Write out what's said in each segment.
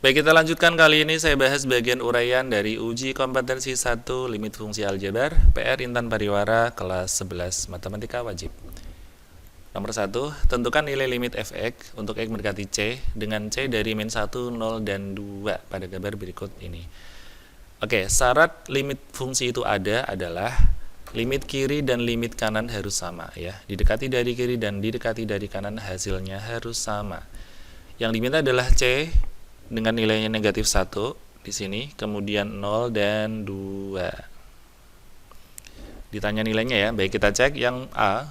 Baik, kita lanjutkan. Kali ini saya bahas bagian uraian dari uji kompetensi 1 limit fungsi aljabar PR Intan Pariwara kelas 11 Matematika Wajib. Nomor 1, tentukan nilai limit fx untuk x mendekati c dengan c dari min 1, 0, dan 2 pada gambar berikut ini. Oke, syarat limit fungsi itu adalah limit kiri dan limit kanan harus sama ya. Didekati dari kiri dan didekati dari kanan hasilnya harus sama. Yang diminta adalah c dengan nilainya negatif 1 di sini, kemudian 0 dan 2. Ditanya nilainya ya. Baik, kita cek yang A.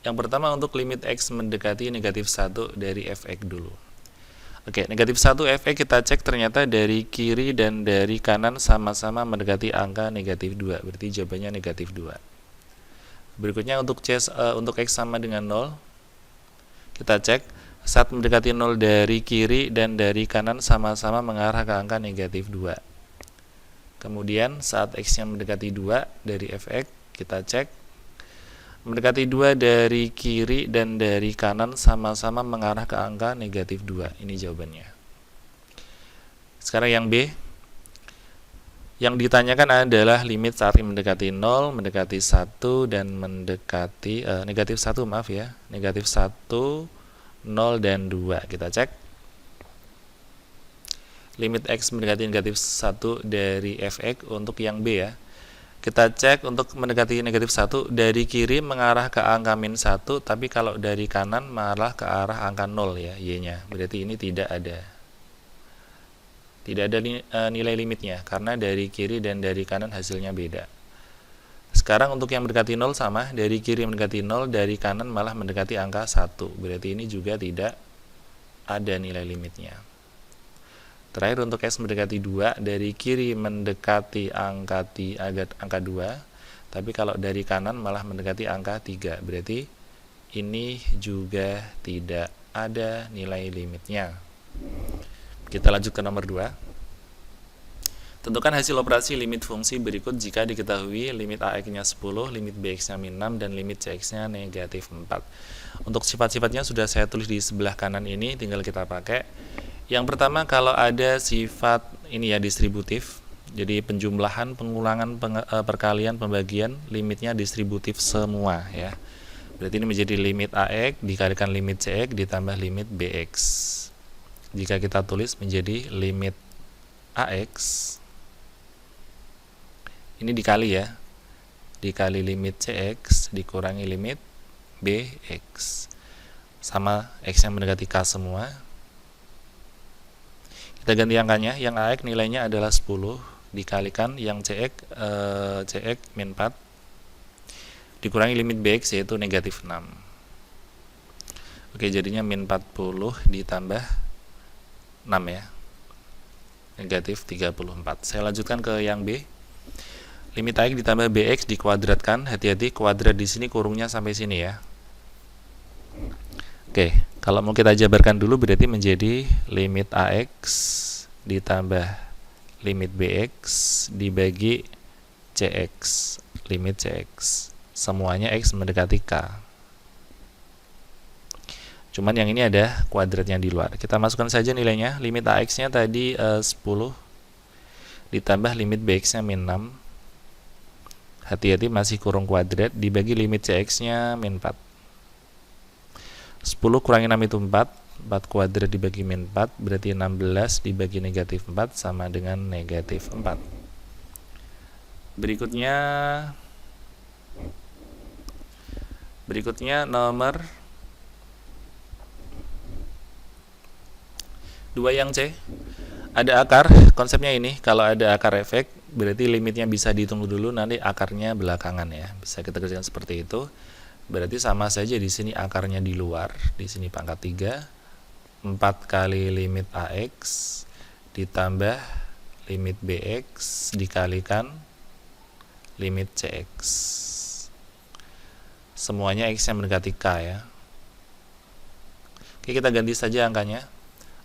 Yang pertama untuk limit x mendekati negatif 1 dari fx dulu. Oke, negatif 1 fx kita cek ternyata dari kiri dan dari kanan sama-sama mendekati angka negatif 2. Berarti jawabannya negatif 2. Berikutnya untuk untuk x sama dengan 0. Kita cek saat mendekati 0 dari kiri dan dari kanan sama-sama mengarah ke angka negatif 2. Kemudian saat x-nya mendekati 2 dari fx, kita cek mendekati 2 dari kiri dan dari kanan sama-sama mengarah ke angka negatif 2. Ini jawabannya. Sekarang yang B. Yang ditanyakan adalah limit saat mendekati 0, mendekati 1, dan mendekati negatif 1, maaf ya. Negatif 1, 0 dan 2. Kita cek limit x mendekati negatif 1 dari fx untuk yang B ya. Kita cek untuk mendekati negatif 1 dari kiri mengarah ke angka min 1, tapi kalau dari kanan mengarah ke arah angka 0 ya, y-nya. Berarti ini tidak ada nilai limitnya karena dari kiri dan dari kanan hasilnya beda. Sekarang untuk yang mendekati 0 sama, dari kiri mendekati 0, dari kanan malah mendekati angka 1. Berarti ini juga tidak ada nilai limitnya. Terakhir untuk x mendekati 2, dari kiri mendekati angka 2, tapi kalau dari kanan malah mendekati angka 3. Berarti ini juga tidak ada nilai limitnya. Kita lanjut ke nomor 2. Tentukan hasil operasi limit fungsi berikut jika diketahui limit AX-nya 10, limit BX-nya min 6, dan limit CX-nya negatif 4. Untuk sifat-sifatnya sudah saya tulis di sebelah kanan ini, tinggal kita pakai. Yang pertama, kalau ada sifat ini ya distributif, jadi penjumlahan, pengulangan, perkalian, pembagian, limitnya distributif semua ya. Berarti ini menjadi limit AX dikalikan limit CX ditambah limit BX. Jika kita tulis menjadi limit AX ini dikali ya, dikali limit CX dikurangi limit BX sama X yang mendekati K semua. Kita ganti angkanya, yang AX nilainya adalah 10 dikalikan yang CX min 4 dikurangi limit BX yaitu negatif 6. Oke, jadinya min 40 ditambah 6 ya, negatif 34. Saya lanjutkan ke yang B. Limit AX ditambah BX dikuadratkan. Hati-hati, kuadrat di sini kurungnya sampai sini ya. Oke, kalau mau kita jabarkan dulu berarti menjadi limit AX ditambah limit BX dibagi CX, limit CX. Semuanya X mendekati K. Cuman yang ini ada kuadratnya di luar. Kita masukkan saja nilainya. Limit AX-nya tadi 10 ditambah limit BX-nya min 6. Hati-hati masih kurung kuadrat, dibagi limit CX-nya min 4. 10 kurangi 6 itu 4. 4 kuadrat dibagi min 4, berarti 16 dibagi negatif 4 sama dengan negatif 4. Berikutnya nomor 2 yang C. Ada akar, konsepnya ini, kalau ada akar efek berarti limitnya bisa dihitung dulu, nanti akarnya belakangan ya. Bisa kita kerjakan seperti itu. Berarti sama saja di sini akarnya di luar, di sini pangkat 3. 4 kali limit AX ditambah limit BX dikalikan limit CX. Semuanya X yang mendekati K ya. Oke, kita ganti saja angkanya.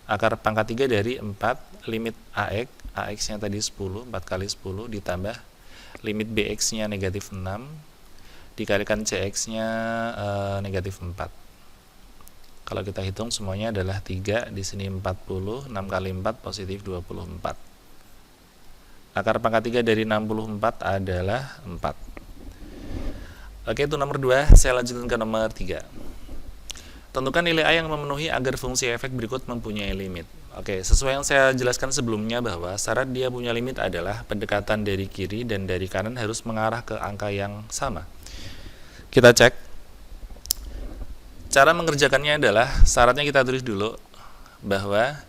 Akar pangkat 3 dari 4 limit AX, AX-nya tadi 10, 4 kali 10 ditambah limit BX-nya negatif 6 dikalikan CX-nya negatif 4. Kalau kita hitung semuanya adalah 3, di sini 40, 6 kali 4 positif 24. Akar pangkat 3 dari 64 adalah 4. Oke, itu nomor 2. Saya lanjutkan ke nomor 3. Tentukan nilai A yang memenuhi agar fungsi efek berikut mempunyai limit. Oke, sesuai yang saya jelaskan sebelumnya bahwa syarat dia punya limit adalah pendekatan dari kiri dan dari kanan harus mengarah ke angka yang sama. Kita cek. Cara mengerjakannya adalah syaratnya kita tulis dulu bahwa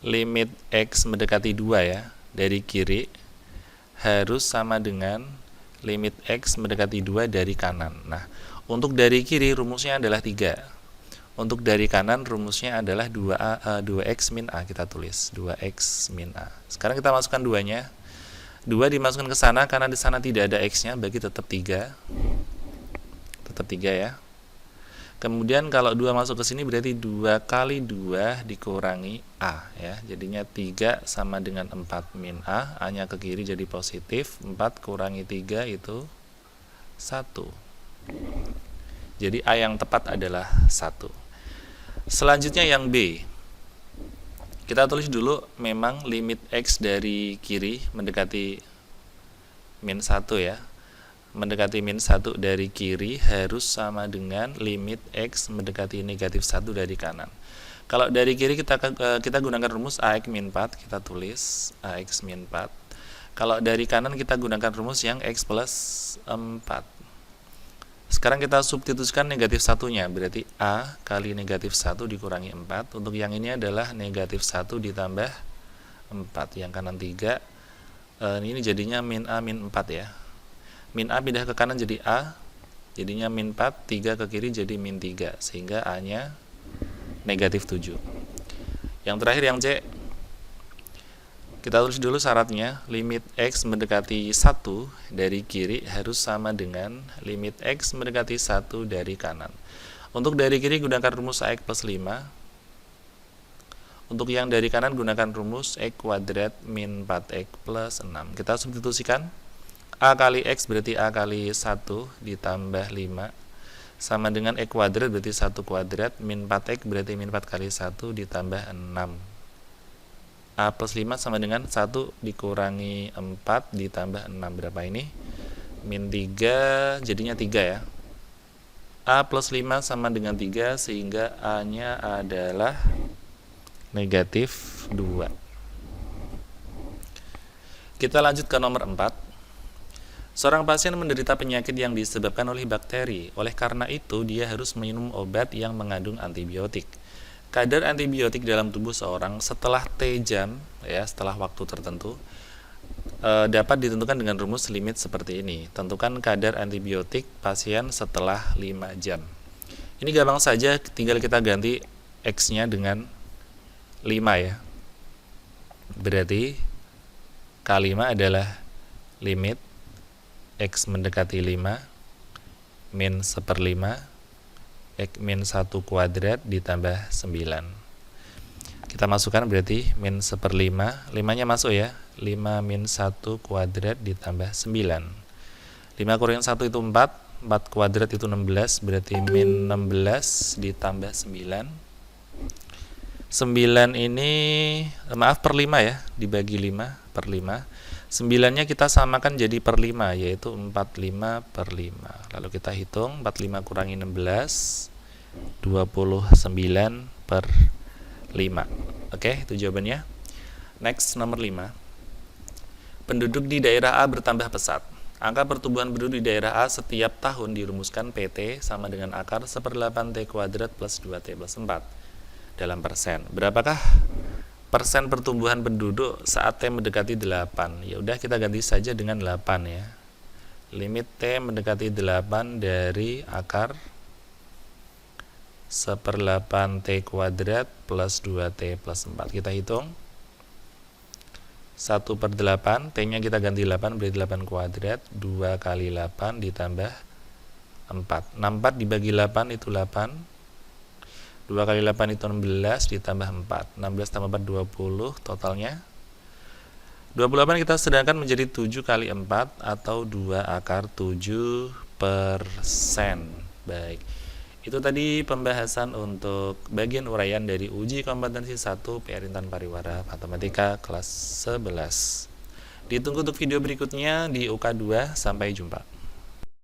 limit X mendekati 2 ya, dari kiri harus sama dengan limit X mendekati 2 dari kanan. Nah, untuk dari kiri rumusnya adalah 3. Untuk dari kanan rumusnya adalah 2x min A, kita tulis 2x min A. Sekarang kita masukkan 2-nya. 2 dimasukkan ke sana karena di sana tidak ada x-nya, bagi tetap 3. Tetap 3 ya. Kemudian kalau 2 masuk ke sini berarti 2 kali 2 dikurangi A ya. Jadinya 3 sama dengan 4 min A. A-nya ke kiri jadi positif. 4 kurangi 3 itu 1. Jadi A yang tepat adalah 1. Selanjutnya yang B. Kita tulis dulu memang limit X dari kiri mendekati min 1 ya. Mendekati min 1 dari kiri harus sama dengan limit X mendekati negatif 1 dari kanan. Kalau dari kiri kita gunakan rumus AX min 4, kita tulis AX min 4. Kalau dari kanan kita gunakan rumus yang X plus 4. Sekarang kita substitusikan negatif 1-nya, berarti A kali negatif 1 dikurangi 4. Untuk yang ini adalah negatif 1 ditambah 4. Yang kanan 3. Ini jadinya min A min 4 ya. Min A pindah ke kanan jadi A, jadinya min 4, 3 ke kiri jadi min 3, sehingga A-nya negatif 7. Yang terakhir yang C, kita tulis dulu syaratnya, limit X mendekati 1 dari kiri harus sama dengan limit X mendekati 1 dari kanan. Untuk dari kiri gunakan rumus AX plus 5, untuk yang dari kanan gunakan rumus X kuadrat min 4X plus 6. Kita substitusikan. A kali X berarti A kali 1 ditambah 5 sama dengan X kuadrat berarti 1 kuadrat min 4X berarti min 4 kali 1 ditambah 6. A plus 5 sama dengan 1 dikurangi 4 ditambah 6, berapa ini? Min 3, jadinya 3 ya. A plus 5 sama dengan 3 sehingga A nya adalah negatif 2. Kita lanjut ke nomor 4. Seorang pasien menderita penyakit yang disebabkan oleh bakteri. Oleh karena itu, dia harus minum obat yang mengandung antibiotik. Kadar antibiotik dalam tubuh seorang setelah T jam, ya, setelah waktu tertentu, dapat ditentukan dengan rumus limit seperti ini. Tentukan kadar antibiotik pasien setelah 5 jam. Ini gampang saja, tinggal kita ganti X-nya dengan 5 ya. Berarti K5 adalah limit X mendekati 5 min 1/5 X min 1 kuadrat ditambah 9. Kita masukkan berarti min 1/5, 5-nya masuk ya, 5 min 1 kuadrat ditambah 9. 5 kurangi 1 itu 4, 4 kuadrat itu 16, berarti min 16 ditambah 9. 9 ini, maaf per 5 ya, dibagi 5 per 5. 9-nya kita samakan jadi per 5, yaitu 45 per 5. Lalu kita hitung, 45 kurangi 16, 29 per 5. Oke, itu jawabannya. Next, nomor 5. Penduduk di daerah A bertambah pesat. Angka pertumbuhan penduduk di daerah A setiap tahun dirumuskan PT sama dengan akar 1/8 T kuadrat plus 2T plus 4 dalam persen. Berapakah persen pertumbuhan penduduk saat T mendekati 8? Ya udah, kita ganti saja dengan 8 ya. Limit T mendekati 8 dari akar 1/8 T kuadrat plus 2T plus 4. Kita hitung. 1/8, T-nya kita ganti 8 berarti 8 kuadrat, 2 kali 8 ditambah 4. 64 dibagi 8 itu 8. 2 kali 8 itu 16 ditambah 4. 16 tambah 4 20, totalnya 28 kita sedangkan menjadi 7 kali 4 atau 2 akar 7%. Baik. Itu tadi pembahasan untuk bagian uraian dari uji kompetensi 1 PR Intan Pariwara Matematika kelas 11. Ditunggu untuk video berikutnya di UK2. Sampai jumpa.